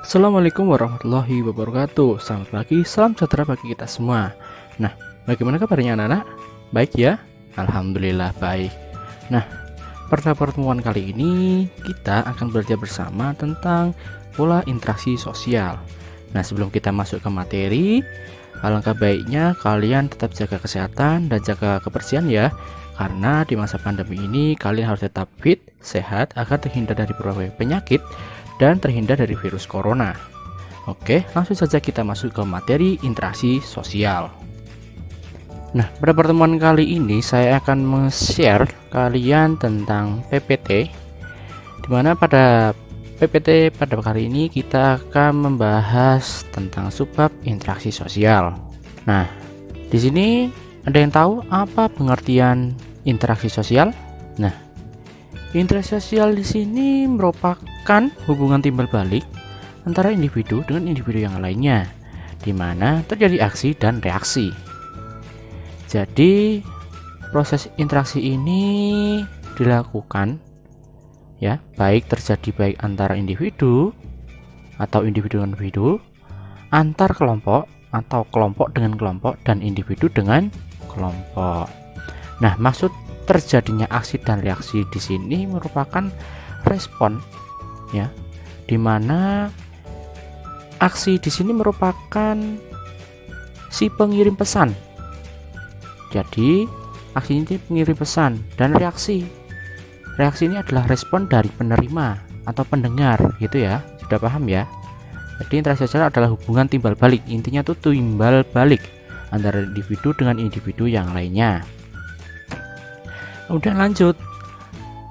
Assalamualaikum warahmatullahi wabarakatuh. Selamat pagi, salam sejahtera bagi kita semua. Nah, bagaimana kabarnya anak-anak? Baik ya? Alhamdulillah baik. Nah, pada pertemuan kali ini kita akan belajar bersama tentang pola interaksi sosial. Nah, sebelum kita masuk ke materi, alangkah baiknya kalian tetap jaga kesehatan dan jaga kebersihan ya. Karena di masa pandemi ini kalian harus tetap fit, sehat agar terhindar dari berbagai penyakit dan terhindar dari virus corona. Oke, langsung saja kita masuk ke materi interaksi sosial. Nah, pada pertemuan kali ini saya akan men-share kalian tentang PPT, dimana pada PPT pada kali ini kita akan membahas tentang subbab interaksi sosial. Nah, di sini ada yang tahu apa pengertian interaksi sosial? Nah, interaksi sosial di sini merupakan hubungan timbal balik antara individu dengan individu yang lainnya, di mana terjadi aksi dan reaksi. Jadi, proses interaksi ini dilakukan ya, baik antara individu atau individu dengan individu, antar kelompok atau kelompok dengan kelompok, dan individu dengan kelompok. Nah, maksud terjadinya aksi dan reaksi di sini merupakan respon ya, dimana aksi di sini merupakan si pengirim pesan. Jadi aksi ini pengirim pesan, dan reaksi ini adalah respon dari penerima atau pendengar gitu ya. Sudah paham ya? Jadi interaksi sosial adalah hubungan timbal balik, intinya tuh timbal balik antara individu dengan individu yang lainnya. Kemudian lanjut,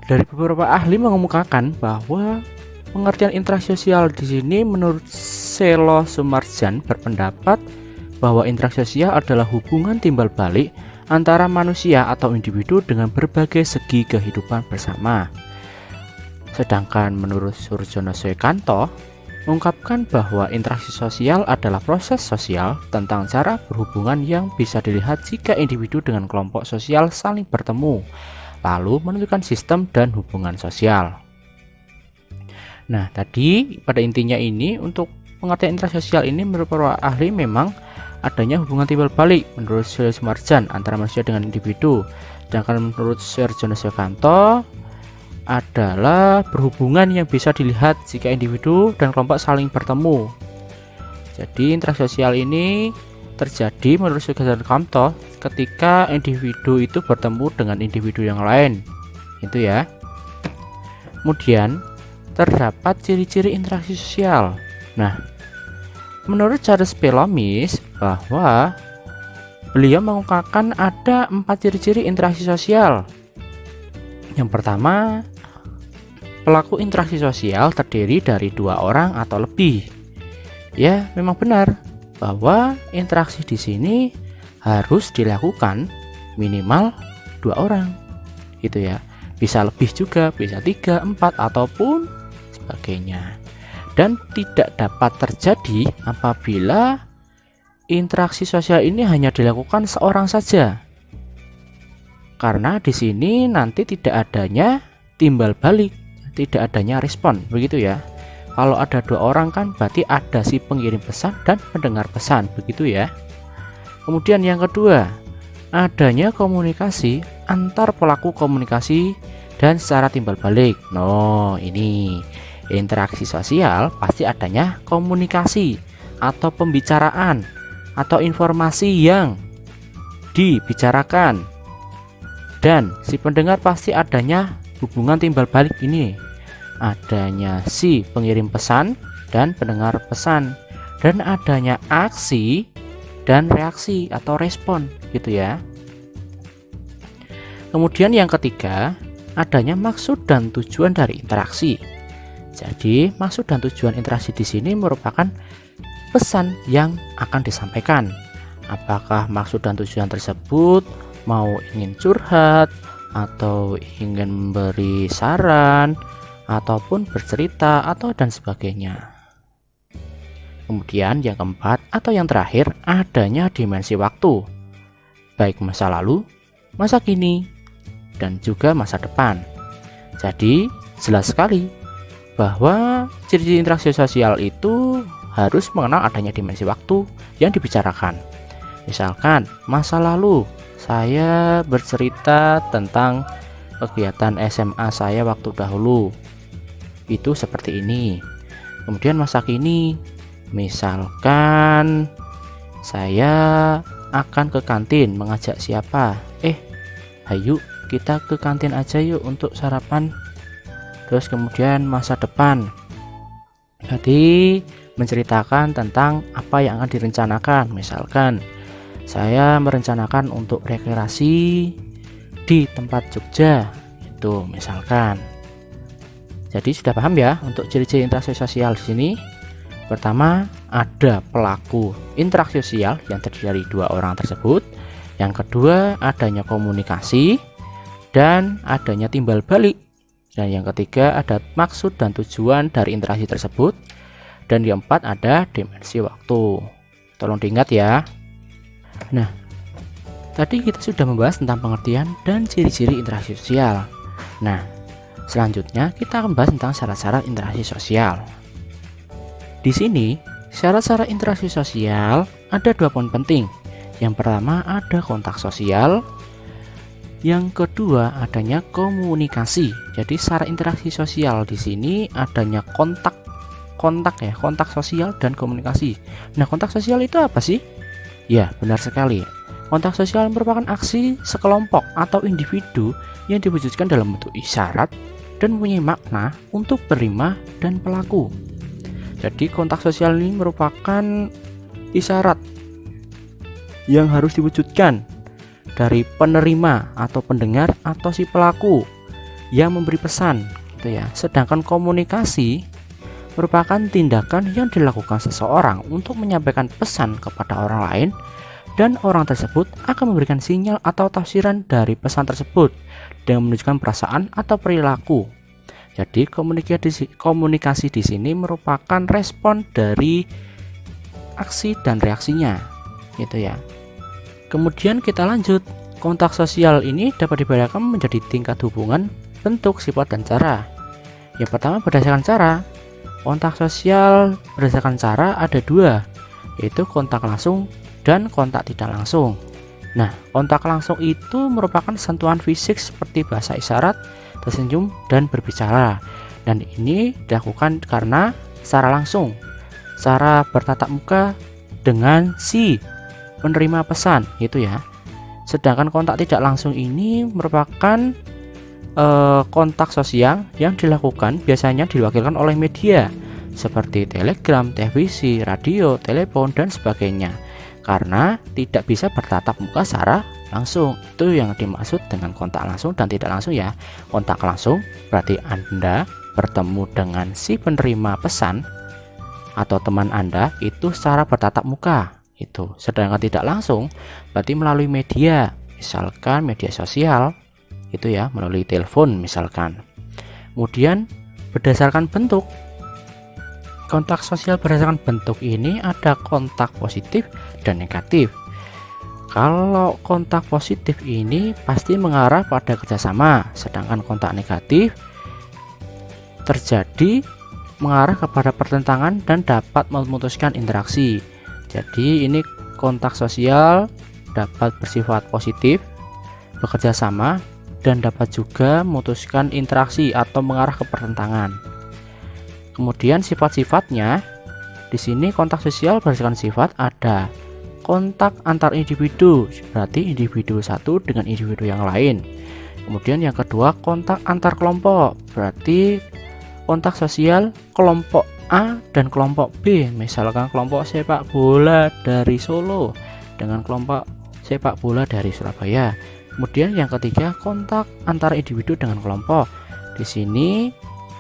dari beberapa ahli mengemukakan bahwa pengertian interaksi sosial di sini menurut Selo Sumarjan berpendapat bahwa interaksi sosial adalah hubungan timbal balik antara manusia atau individu dengan berbagai segi kehidupan bersama. Sedangkan menurut Surjono Suekanto mengungkapkan bahwa interaksi sosial adalah proses sosial tentang cara berhubungan yang bisa dilihat jika individu dengan kelompok sosial saling bertemu, lalu menentukan sistem dan hubungan sosial. Nah, tadi pada intinya ini untuk pengertian interaksi sosial ini menurut para ahli memang adanya hubungan timbal balik menurut Sumarjan antara manusia dengan individu. Sedangkan menurut Surjono Suekanto adalah berhubungan yang bisa dilihat jika individu dan kelompok saling bertemu. Jadi interaksi sosial ini terjadi menurut Surjono Suekanto ketika individu itu bertemu dengan individu yang lain, itu ya. Kemudian terdapat ciri-ciri interaksi sosial. Nah, menurut Charles Pellomis bahwa beliau mengungkapkan ada 4 ciri-ciri interaksi sosial. Yang pertama, pelaku interaksi sosial terdiri dari 2 orang atau lebih. Ya, memang benar bahwa interaksi di sini harus dilakukan minimal 2 orang. Gitu ya. Bisa lebih juga, bisa 3, 4 ataupun sebagainya. Dan tidak dapat terjadi apabila interaksi sosial ini hanya dilakukan seorang saja. Karena di sini nanti tidak adanya timbal balik, tidak adanya respon, begitu ya. Kalau ada 2 orang kan berarti ada si pengirim pesan dan pendengar pesan, begitu ya. Kemudian yang kedua, adanya komunikasi antar pelaku komunikasi dan secara timbal balik. No, ini interaksi sosial pasti adanya komunikasi atau pembicaraan atau informasi yang dibicarakan, dan si pendengar pasti adanya hubungan timbal balik ini, adanya si pengirim pesan dan pendengar pesan, dan adanya aksi dan reaksi atau respon gitu ya. Kemudian yang ketiga, adanya maksud dan tujuan dari interaksi. Jadi maksud dan tujuan interaksi di sini merupakan pesan yang akan disampaikan. Apakah maksud dan tujuan tersebut mau ingin curhat, atau ingin memberi saran, ataupun bercerita, atau dan sebagainya. Kemudian yang keempat atau yang terakhir, adanya dimensi waktu, baik masa lalu, masa kini, dan juga masa depan. Jadi jelas sekali bahwa ciri-ciri interaksi sosial itu harus mengenal adanya dimensi waktu yang dibicarakan. Misalkan masa lalu, saya bercerita tentang kegiatan SMA saya waktu dahulu, itu seperti ini. Kemudian masa kini, misalkan saya akan ke kantin mengajak siapa, ayo kita ke kantin aja yuk untuk sarapan. Terus kemudian masa depan, jadi menceritakan tentang apa yang akan direncanakan. Misalkan saya merencanakan untuk rekreasi di tempat Jogja, itu misalkan. Jadi sudah paham ya untuk ciri-ciri interaksi sosial di sini. Pertama, ada pelaku interaksi sosial yang terdiri dari dua orang tersebut. Yang kedua, adanya komunikasi dan adanya timbal balik. Dan yang ketiga, ada maksud dan tujuan dari interaksi tersebut. Dan yang keempat, ada dimensi waktu. Tolong diingat ya. Nah, tadi kita sudah membahas tentang pengertian dan ciri-ciri interaksi sosial. Nah, selanjutnya kita akan membahas tentang syarat-syarat interaksi sosial. Di sini, syarat-syarat interaksi sosial ada 2 poin penting. Yang pertama, ada kontak sosial. Yang kedua, adanya komunikasi. Jadi syarat interaksi sosial di sini adanya kontak sosial dan komunikasi. Nah, kontak sosial itu apa sih? Ya, benar sekali. Kontak sosial merupakan aksi sekelompok atau individu yang diwujudkan dalam bentuk isyarat dan mempunyai makna untuk penerima dan pelaku. Jadi kontak sosial ini merupakan isyarat yang harus diwujudkan dari penerima atau pendengar atau si pelaku yang memberi pesan, gitu ya. Sedangkan komunikasi merupakan tindakan yang dilakukan seseorang untuk menyampaikan pesan kepada orang lain, dan orang tersebut akan memberikan sinyal atau tafsiran dari pesan tersebut dengan menunjukkan perasaan atau perilaku. Jadi komunikasi di sini merupakan respon dari aksi dan reaksinya, gitu ya. Kemudian kita lanjut. Kontak sosial ini dapat dibedakan menjadi tingkat hubungan, bentuk, sifat, dan cara. Yang pertama, berdasarkan cara. Kontak sosial berdasarkan cara ada 2, yaitu kontak langsung dan kontak tidak langsung. Nah, kontak langsung itu merupakan sentuhan fisik seperti bahasa isyarat, tersenyum, dan berbicara. Dan ini dilakukan karena secara langsung, secara bertatap muka dengan si penerima pesan, gitu ya. Sedangkan kontak tidak langsung ini merupakan kontak sosial yang dilakukan biasanya diwakilkan oleh media seperti telegram, televisi, radio, telepon, dan sebagainya, karena tidak bisa bertatap muka secara langsung. Itu yang dimaksud dengan kontak langsung dan tidak langsung ya. Kontak langsung berarti Anda bertemu dengan si penerima pesan atau teman Anda itu secara bertatap muka itu. Sedangkan tidak langsung berarti melalui media, misalkan media sosial itu ya, melalui telepon misalkan. Kemudian berdasarkan bentuk, kontak sosial berdasarkan bentuk ini ada kontak positif dan negatif. Kalau kontak positif ini pasti mengarah pada kerjasama, sedangkan kontak negatif terjadi mengarah kepada pertentangan dan dapat memutuskan interaksi. Jadi ini kontak sosial dapat bersifat positif, bekerja sama, dan dapat juga memutuskan interaksi atau mengarah ke pertentangan. Kemudian sifat-sifatnya, di sini kontak sosial berdasarkan sifat ada kontak antar individu, berarti individu satu dengan individu yang lain. Kemudian yang kedua kontak antar kelompok, berarti kontak sosial kelompok A dan kelompok B, misalkan kelompok sepak bola dari Solo dengan kelompok sepak bola dari Surabaya. Kemudian yang ketiga kontak antara individu dengan kelompok. Di sini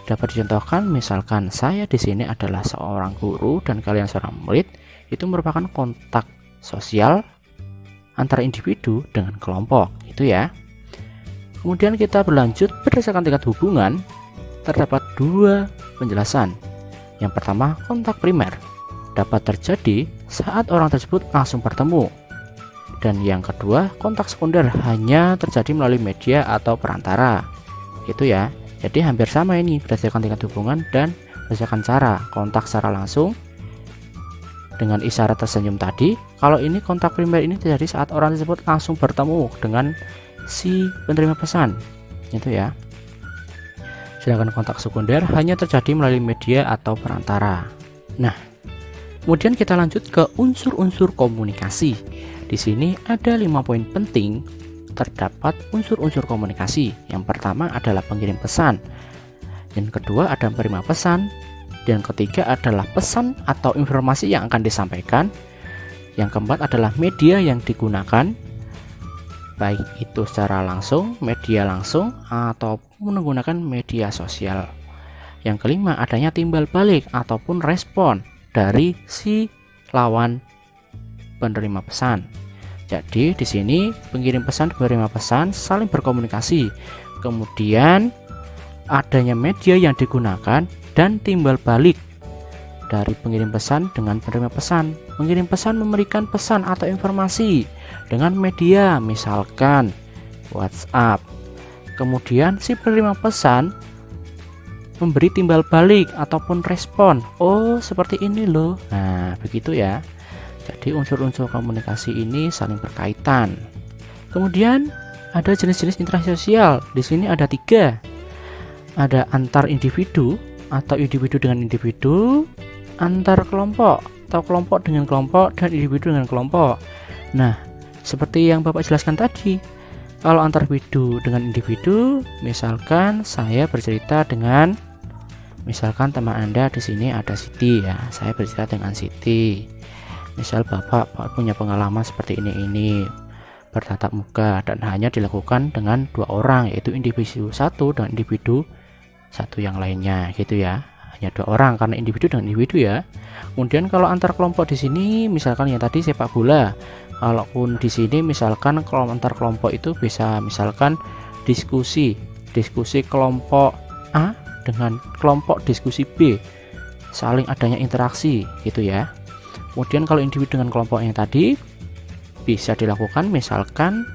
dapat dicontohkan, misalkan saya di sini adalah seorang guru dan kalian seorang murid, itu merupakan kontak sosial antara individu dengan kelompok, itu ya. Kemudian kita berlanjut berdasarkan tingkat hubungan, terdapat 2 penjelasan. Yang pertama, kontak primer dapat terjadi saat orang tersebut langsung bertemu. Dan yang kedua, kontak sekunder hanya terjadi melalui media atau perantara. Gitu ya. Jadi hampir sama ini berdasarkan tingkat hubungan dan berdasarkan cara kontak secara langsung dengan isyarat tersenyum tadi. Kalau ini kontak primer ini terjadi saat orang tersebut langsung bertemu dengan si penerima pesan, itu ya. Sedangkan kontak sekunder hanya terjadi melalui media atau perantara. Nah, kemudian kita lanjut ke unsur-unsur komunikasi. Di sini ada 5 poin penting terdapat unsur-unsur komunikasi. Yang pertama adalah pengirim pesan, yang kedua ada penerima pesan, dan ketiga adalah pesan atau informasi yang akan disampaikan, yang keempat adalah media yang digunakan, baik itu secara langsung, media langsung, ataupun menggunakan media sosial. Yang kelima adanya timbal balik ataupun respon dari si lawan penerima pesan. Jadi di sini pengirim pesan dan penerima pesan saling berkomunikasi. Kemudian adanya media yang digunakan dan timbal balik dari pengirim pesan dengan penerima pesan. Pengirim pesan memberikan pesan atau informasi dengan media misalkan WhatsApp. Kemudian si penerima pesan memberi timbal balik ataupun respon. Oh, seperti ini loh. Nah, begitu ya. Jadi unsur-unsur komunikasi ini saling berkaitan. Kemudian ada jenis-jenis interaksi sosial. Di sini ada 3. Ada antar individu atau individu dengan individu, antar kelompok atau kelompok dengan kelompok, dan individu dengan kelompok. Nah, seperti yang Bapak jelaskan tadi, kalau antar individu dengan individu, misalkan saya bercerita dengan, misalkan teman Anda di sini ada Siti ya, saya bercerita dengan Siti. Misal Bapak punya pengalaman seperti ini bertatap muka dan hanya dilakukan dengan 2 orang, yaitu individu 1 dan individu 1 yang lainnya, gitu ya. Hanya 2 orang karena individu dengan individu ya. Kemudian kalau antar kelompok di sini, misalkan yang tadi sepak bola. Kalaupun di sini misalkan kalau antar kelompok itu bisa misalkan diskusi kelompok A dengan kelompok diskusi B, saling adanya interaksi, gitu ya. Kemudian kalau individu dengan kelompok yang tadi bisa dilakukan misalkan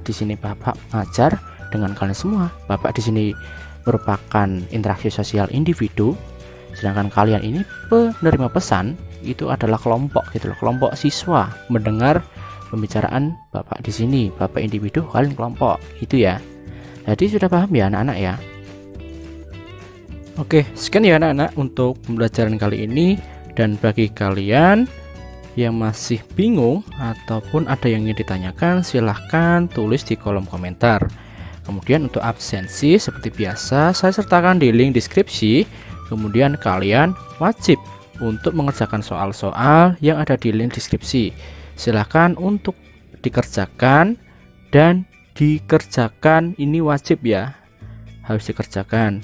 di sini Bapak mengajar dengan kalian semua. Bapak di sini merupakan interaksi sosial individu, sedangkan kalian ini penerima pesan itu adalah kelompok gitu loh, kelompok siswa mendengar pembicaraan Bapak di sini. Bapak individu, kalian kelompok, gitu ya. Jadi sudah paham ya anak-anak ya. Oke, sekian ya anak-anak untuk pembelajaran kali ini. Dan bagi kalian yang masih bingung ataupun ada yang ingin ditanyakan, silahkan tulis di kolom komentar. Kemudian untuk absensi seperti biasa saya sertakan di link deskripsi. Kemudian kalian wajib untuk mengerjakan soal-soal yang ada di link deskripsi. Silahkan untuk dikerjakan, dan dikerjakan ini wajib ya, harus dikerjakan.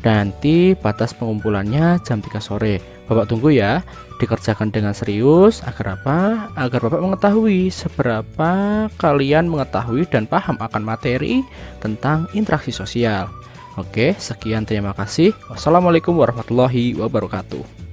Nanti batas pengumpulannya jam 3 sore. Bapak tunggu ya, dikerjakan dengan serius. Agar apa? Agar Bapak mengetahui seberapa kalian mengetahui dan paham akan materi tentang interaksi sosial. Oke, sekian, terima kasih. Wassalamualaikum warahmatullahi wabarakatuh.